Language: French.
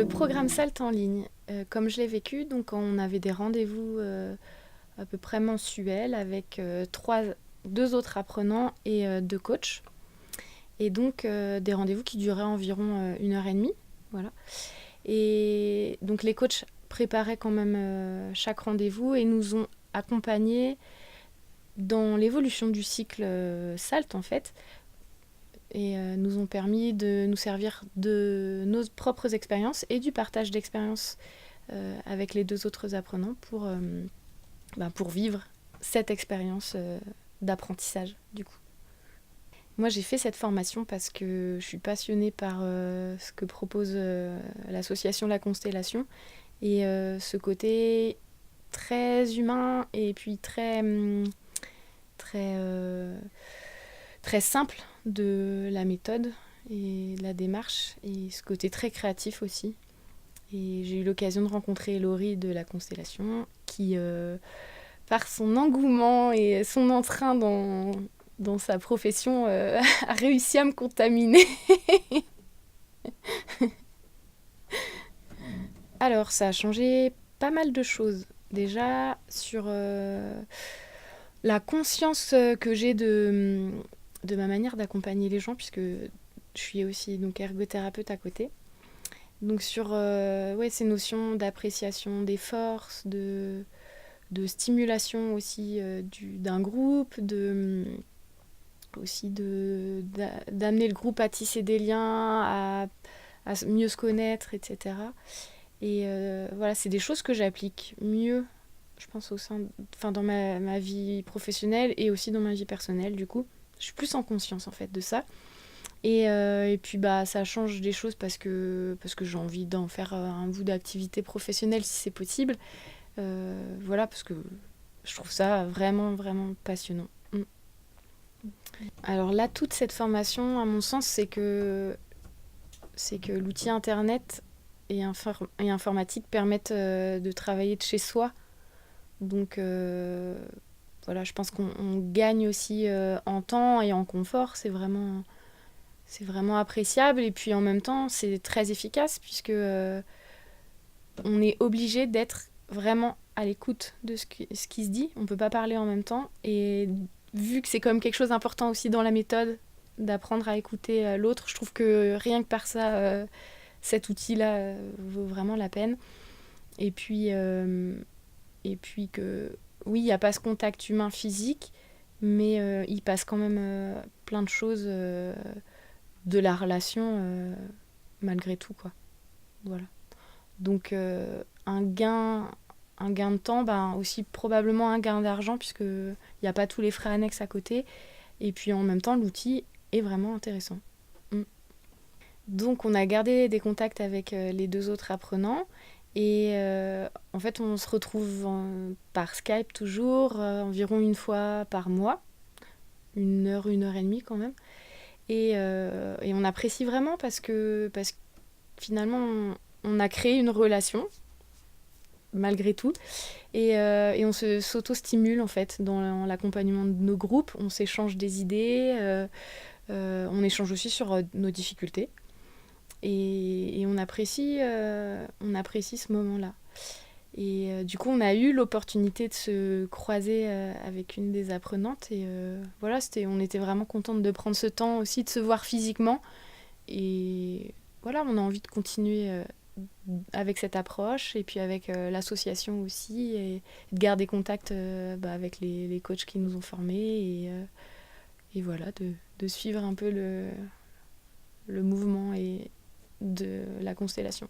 le programme SALT en ligne, comme je l'ai vécu, donc on avait des rendez-vous à peu près mensuels avec deux autres apprenants et deux coachs. Et donc des rendez-vous qui duraient environ 1 heure et demie. Voilà. Et donc les coachs préparaient quand même chaque rendez-vous et nous ont accompagnés dans l'évolution du cycle SALT en fait, et nous ont permis de nous servir de nos propres expériences et du partage d'expériences avec les deux autres apprenants pour vivre cette expérience d'apprentissage du coup. Moi j'ai fait cette formation parce que je suis passionnée par ce que propose l'association La Constellation et ce côté très humain et puis très, très simple de la méthode et de la démarche et ce côté très créatif aussi. Et j'ai eu l'occasion de rencontrer Laurie de La Constellation qui, par son engouement et son entrain dans sa profession, a réussi à me contaminer. Alors, ça a changé pas mal de choses. Déjà, sur la conscience que j'ai de ma manière d'accompagner les gens, puisque je suis aussi donc ergothérapeute à côté. Donc sur ces notions d'appréciation des forces, de stimulation aussi d'un groupe, aussi d'amener le groupe à tisser des liens, à mieux se connaître, etc. Et voilà, c'est des choses que j'applique mieux, je pense, dans ma vie professionnelle et aussi dans ma vie personnelle, du coup. Je suis plus en conscience, en fait, de ça. Et puis, ça change des choses parce que j'ai envie d'en faire un bout d'activité professionnelle, si c'est possible. Voilà, parce que je trouve ça vraiment, vraiment passionnant. Alors là, toute cette formation, à mon sens, c'est que l'outil Internet et informatique permettent de travailler de chez soi. Donc voilà, je pense qu'on gagne aussi en temps et en confort. C'est vraiment appréciable. Et puis en même temps, c'est très efficace puisque on est obligé d'être vraiment à l'écoute de ce qui se dit. On ne peut pas parler en même temps. Et vu que c'est comme quelque chose d'important aussi dans la méthode, d'apprendre à écouter l'autre, je trouve que rien que par ça, cet outil-là vaut vraiment la peine. Et puis que, oui, il n'y a pas ce contact humain physique, mais il passe quand même plein de choses de la relation malgré tout, quoi. Voilà. Donc un gain de temps, aussi probablement un gain d'argent puisque il n'y a pas tous les frais annexes à côté. Et puis en même temps, l'outil est vraiment intéressant. Donc on a gardé des contacts avec les deux autres apprenants. Et en fait, on se retrouve par Skype toujours, environ une fois par mois. 1 heure et demie quand même. Et on apprécie vraiment parce que finalement, on a créé une relation, malgré tout. Et on s'auto-stimule en fait dans l'accompagnement de nos groupes. On s'échange des idées, on échange aussi sur nos difficultés. Et on apprécie ce moment-là. Et du coup, on a eu l'opportunité de se croiser avec une des apprenantes. Et voilà, on était vraiment contente de prendre ce temps aussi, de se voir physiquement. Et voilà, on a envie de continuer avec cette approche et puis avec l'association aussi. Et de garder contact avec les coachs qui nous ont formés. Et voilà, de suivre un peu le mouvement de la constellation.